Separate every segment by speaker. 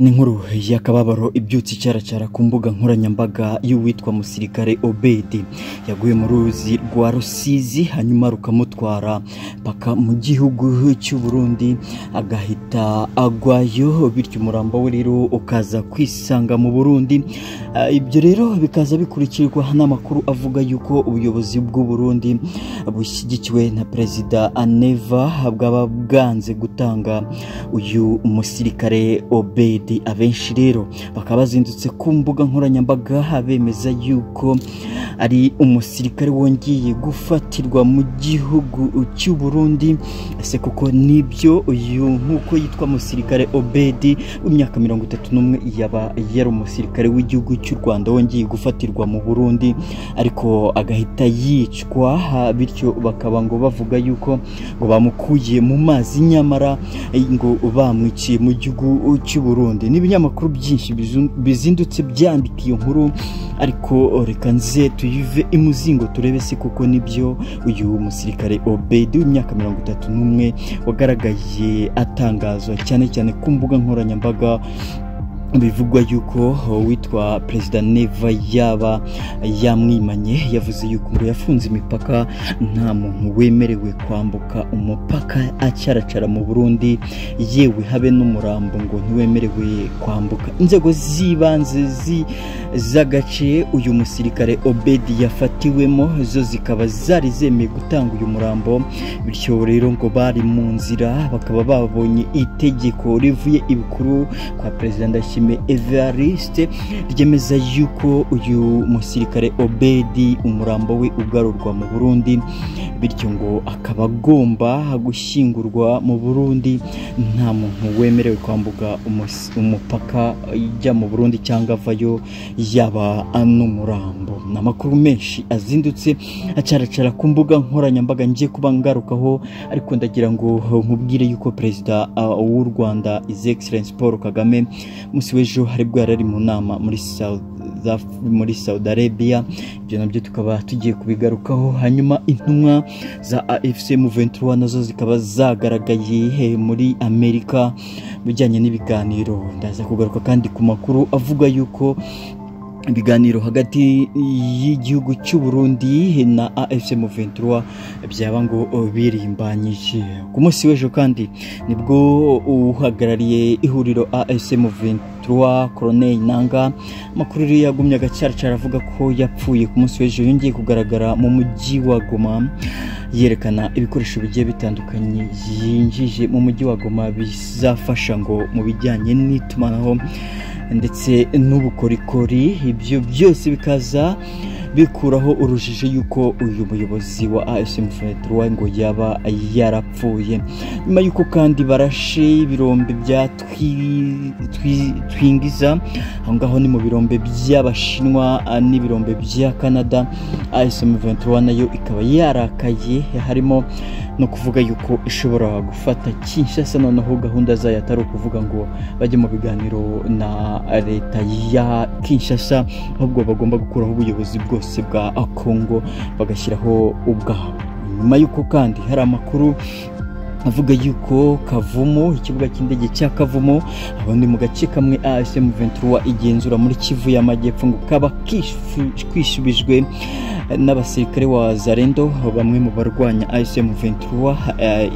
Speaker 1: N'inkuru y'akababaro ibyutsi cyaracara ku mbuga nkoranyambaga y'uwitwa Musirikare Obedi yaguye mu ruzi rwa Rusizi hanyuma rukamutwara paka mu gihugu cy'u Burundi agahita agwayo, bityo umurambo we rero ukaza kwisanga mu Burundi. Ibyo rero bikaza bikurikirwa n'amakuru avuga yuko ubuyobozi bw'u Burundi bushyigikiwe na Perezida Neva bwaba bwanze gutanga uyu Musirikare Obedi. Abenshi rero bakaba bazindutse ku mbuga nkoranyambaga bemeza yuko ari umusirikare wongeye gufatirwa mu gihugu cy'u Burundi. Ese kuko nibyo uyu nkuko yitwa Musirikare Obedi w'imyaka 31 yaba yari umusirikare w'igihugu cy'u Rwanda wongeye gufatirwa mu Burundi ariko agahita yicwa, bityo bakaba ngo bavuga yuko ngo bamukuye mu mazi nyamara ngo bamwiciye mu gihugu cy'u Burundi. N'ibinyamakuru byinshi bizindutse byandika iyo nkuru, ariko reka nze tuyive imuzingo turebe se kuko nibyo uyu Musirikare Obedi w'imyaka 31 wagaragaye atangazwa cyane cyane ku mbuga nkoranyambaga. Bivugwa yuko witwa Perezida Neva yaba yamwimanye, yavuze yuko ngo yafunze imipaka, nta muntu wemerewe kwambuka umupaka acyaracara mu Burundi, yewe habe n'umurambo ngo ntiwemerewe kwambuka. Inzego zibanze z'agace uyu Musirikare Obedi yafatiwemo zo zikaba zari zemeye gutanga uyu murambo, bityo rero ngo bari mu nzira bakaba babonye itegeko rivuye ibukuru kwa Perezida Evariste ryemeza yuko uyu Musirikare Obedi umurambo we ugarurwa mu Burundi, bityo ngo akaba agomba gushyingurwa mu Burundi, nta muntu wemerewe kwambuka umupaka ijya mu Burundi cyangwa avayo yaba n'umurambo. N'amakuru menshi azindutse acaracara ku mbuga nkoranyambaga ngiye kuba ngarukaho, ariko ndagira ngo nkubwire yuko Perezida w'u Rwanda His Excellency Paul Kagame musi w'ejo haribwo yarari mu nama muri Saudi Arabia. Ibyo nabyo tukaba tugiye kubigarukaho. Hanyuma intumwa za AFC M23 nazo zikaba zagaragaye muri Amerika bijyanye n'ibiganiro. Ndaza kugaruka kandi ku makuru avuga yuko ibiganiro hagati y'igihugu cy'u Burundi na AFC M23 byaba ngo birimbanyije. Ku munsi w'ejo kandi nibwo uhagarariye ihuriro AFC M23 Colonel Nanga makuru yagumye agacyaracara avuga ko yapfuye ku munsi w'ejo, yongeye kugaragara mu mujyi wa Goma yerekana ibikoresho bigiye bitandukanye yinjije mu mujyi wa Goma bizafasha ngo mu bijyanye n'itumanaho ndetse n'ubukorikori. Ibyo byose bikaza bikuraho urujijo yuko uyu muyobozi wa AFC M23 ngo yaba yarapfuye, nyuma yuko kandi barashe ibirombe bya twingiza aho ngaho ni mu birombe by'Abashinwa n'ibirombe bya Canada. AFC M23 nayo ikaba yarakaye, harimo no kuvuga yuko ishobora gufata Kinshasa, noneho gahunda zayo atari ukuvuga ngo bajye mu biganiro na leta ya Kinshasa, ahubwo bagomba gukuraho ubuyobozi bwose bwa Kongo bagashyiraho ubwabo. Nyuma yuko kandi hari amakuru avuga yuko Kavumu, ikibuga cy'indege cya Kavumu aho ni mu gace kamwe AFC M23 igenzura muri Kivu y'Amajyepfo ngo kaba kwishubijwe n'abasirikare wa Zarendo, bamwe mu barwanya AFC M23.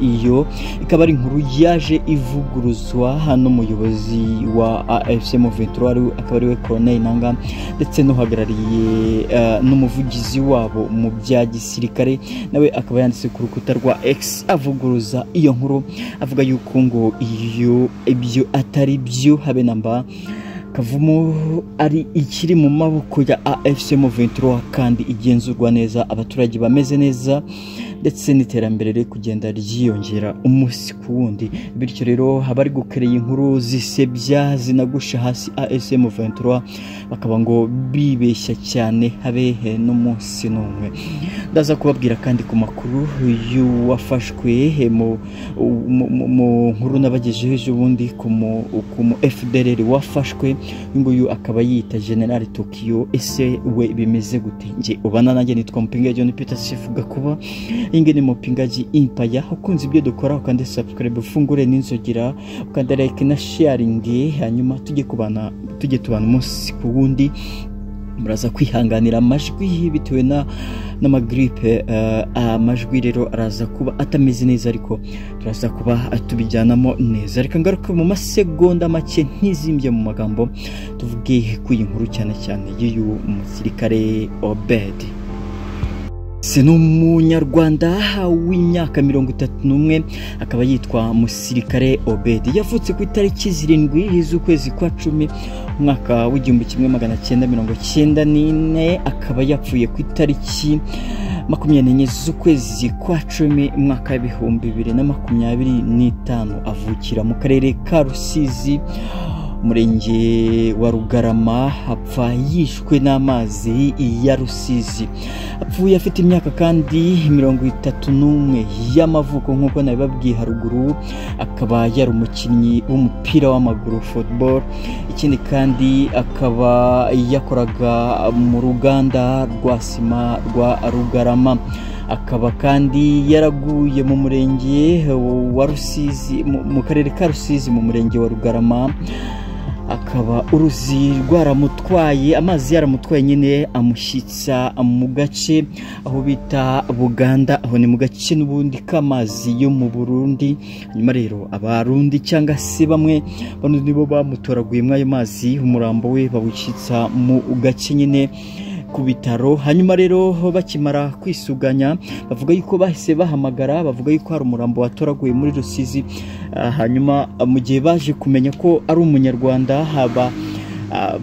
Speaker 1: Iyo ikaba ari inkuru yaje ivuguruzwa hano umuyobozi wa AFC M23 akaba ari we Colonel Nanga, ndetse n'uhagarariye n'umuvugizi wabo mu bya gisirikare nawe akaba yanditse ku rukuta rwa X avuguruza iyo nkuru, avuga yuko ngo ibyo atari byo habe namba. Kavumu ari ikiri mu maboko ya AFC M23 kandi igenzurwa neza, abaturage bameze neza ndetse n'iterambere riri kugenda ryiyongera umunsi ku wundi. Bityo rero habari gukereye inkuru zisebya zinagusha hasi AFC M23 bakaba ngo bibeshya cyane habe n'umunsi n'umwe. Ndaza kubabwira kandi ku makuru y'uwafashwe mu nkuru nabagejeje ejo bundi ku FDLR wafashwe, nguyu akaba yita General Tokyo. Ese we bimeze gute? Nje ubana nanjye nitwa Mpinga John Peter Chef Gakuba, ingene Mupingaji Empire. Ukunze ibyo dukora ukande subscribe, ufungure n'inzogera, ukande like na sharing, hanyuma tujye tubana umunsi ku wundi. Muraza kwihanganira amajwi bitewe n'amagripe, amajwi rero araza kuba atameze neza, ariko turaza kuba tubijyanamo neza. Reka ngaruka mu masegonda make ntizimbye mu magambo tuvuge ku inkuru cyane cyane y'uyu musirikare Obed. Se n'umunyarwanda w'imyaka 31 akaba yitwa Musirikare Obed. Yavutse ku itariki 7 z'ukwezi kwa 10 umwaka w'1994, akaba yapfuye ku itariki 24 z'ukwezi kwa 10 umwaka w'2025. Avukira mu karere ka Rusizi, Murenge wa Rugarama, apfa yishwe n'amazi ya Rusizi. Apfuye afite imyaka kandi 31 y'amavuko nk'uko nabibabwiye haruguru. Akaba yari umukinnyi w'umupira w'amaguru football, ikindi kandi akaba yakoraga mu ruganda rwa sima rwa Rugarama. Akaba kandi yaraguye mu murenge wa Rusizi, mu karere ka Rusizi, mu murenge wa Rugarama. Akaba uruzi rwaramutwaye, amazi yaramutwaye nyine amushyitsa mu gace aho bita Buganda, aho ni mu gace n'ubundi k'amazi yo mu Burundi. Hanyuma rero abarundi cyangwa se bamwe bano nibo bamutoraguye mwayo mazi, umurambo we bawushyitsa mu gace nyine ku bitaro. Hanyuma rero bakimara kwisuganya bavuga yuko bahise bahamagara, bavuga yuko hari umurambo watoraguye muri Rusizi. Hanyuma mu gihe baje kumenya ko ari umunyarwanda, haba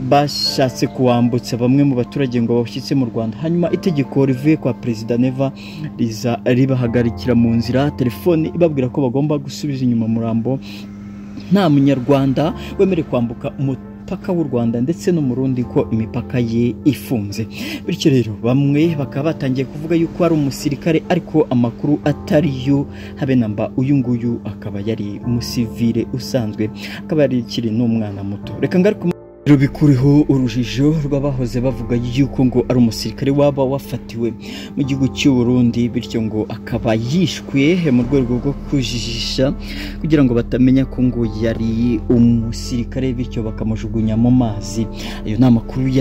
Speaker 1: bashatse kuwambutsa bamwe mu baturage ngo bawushyitse mu Rwanda. Hanyuma itegeko rivuye kwa Perezida Neva riza ribahagarikira mu nzira, telefone ibabwira ko bagomba gusubiza inyuma umurambo. Nta munyarwanda wemerewe kwambuka umupaka w'u Rwanda ndetse no mu Burundi ko imipaka ye ifunze. Bityo rero bamwe bakaba batangiye kuvuga yuko ari umusirikare, ariko amakuru atariyo habe namba. Uyu nguyu akaba yari umusivile usanzwe, akaba yari kiri n'umwana muto. Reka ngaruka rubikuriho urujijo rw'abahoze bavuga yuko ngo ari umusirikare waba wafatiwe mu gihugu cy'u Burundi, bityo ngo akaba yishwe mu rwego rwo kujijisha kugira ngo batamenya ko ngo yari umusirikare, bityo bakamujugunya mu mazi. Ayo ni amakuru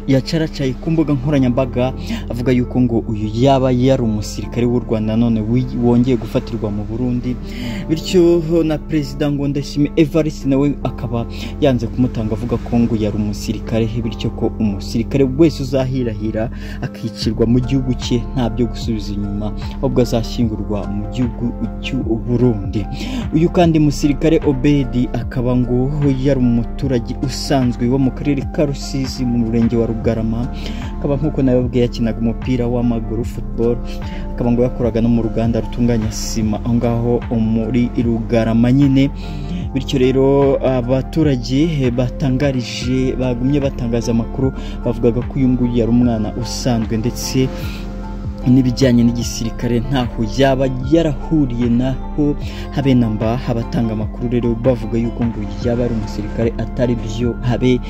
Speaker 1: yacaracaye ku mbuga nkoranyambaga avuga yuko ngo uyu yaba yari umusirikare w'u Rwanda none wongeye gufatirwa mu Burundi. Bityo na Perezida ngo Ndayishimiye Evariste nawe akaba yanze kumutanga, avuga ko ngo yari umusirikare, bityo ko umusirikare wese uzahirahira akicirwa mu gihugu cye nta byo gusubiza inyuma, ahubwo azashyingurwa mu gihugu cy'u Burundi. Uyu kandi Musirikare Obed akaba ngo yari umuturage usanzwe wo mu karere ka Rusizi mu murenge wa Rugarama. Akaba nk'uko nababwiye yakinaga umupira w'amaguru football, akaba ngo yakoraga no mu ruganda rutunganya sima aho ngaho muri Rugarama nyine. Bityo rero abaturage bagumye batangaza amakuru bavugaga ko uyu nguyu yari umwana usanzwe, ndetse n'ibijyanye n'igisirikare ntaho yaba yarahuriye naho habe namba. Habatanga amakuru rero bavuga yuko ngo yaba ari umusirikare atari byo habe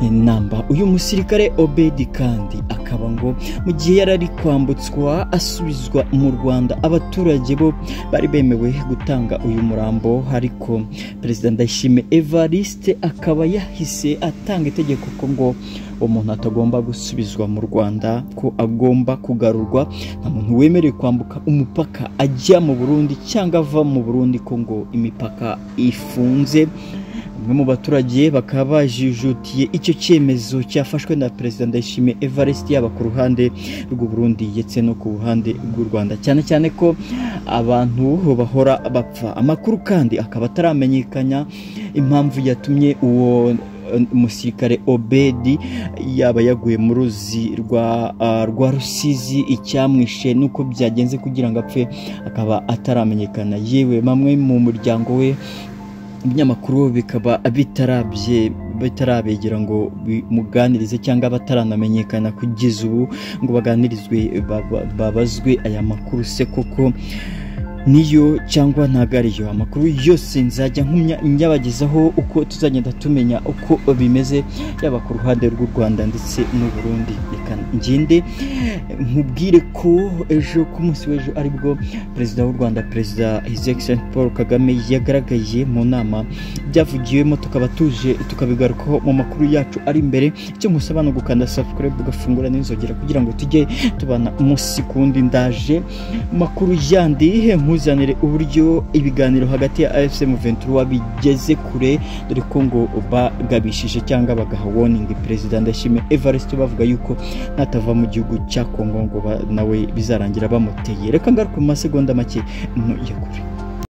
Speaker 1: namba. Uyu Musirikare Obed kandi akaba ngo mu gihe yarari kwambutswa asubizwa mu Rwanda, abaturage bo bari bemewe gutanga uyu murambo, ariko Perezida Ndayishimiye Evariste akaba yahise atanga itegeko ko ngo umuntu atagomba gusubizwa mu Rwanda, ko agomba kugarurwa. Nta muntu wemerewe kwambuka umupaka ajya mu Burundi cyangwa ava mu Burundi, ko ngo imipaka ifunze. Bamwe mu baturage bakaba bajijutiye icyo cyemezo cyafashwe na Perezida Ndayishimiye Evariste, yaba ku ruhande rw'u Burundi ndetse no ku ruhande rw'u Rwanda, cyane cyane ko abantu bahora bapfa. Amakuru kandi akaba ataramenyekanya impamvu yatumye uwo Musirikare Obed yaba yaguye mu ruzi rwa Rusizi. Icyamwishe nuko byagenze kugira ngo apfe akaba ataramenyekana. Yewe bamwe mu muryango we, ibinyamakuru bikaba bitarabegera ngo bimuganirize cyangwa bataranamenyekana kugeza ubu ngo baganirizwe babazwe aya makuru. Se koko niyo cyangwa ntago ariyo. Amakuru yose nzajya nyabagezaho uko tuzagenda tumenya uko bimeze yaba ku ruhande rw'u Rwanda ndetse n'u Burundi. Reka ngende nkubwire ko ejo ku munsi w'ejo aribwo perezida w'u Rwanda, perezida His Excellency Paul Kagame yagaragaye mu nama byavugiwemo, tukaba tuje tukabigarukaho mu makuru yacu ari imbere. Icyo musaba no gukanda subscribe ugafungura n'inzogera kugira ngo tujye tubana umunsi kundi. Ndaje makuru yandi nkuzanire uburyo ibiganiro hagati ya AFC M23 bigeze kure, dore ko ngo bagabishije cyangwa bagaha warning perezida Ndashimye Evariste bavuga yuko natava mu gihugu cya Kongo ngo nawe bizarangira bamuteye. Reka ngaruka mu masegonda make yakure.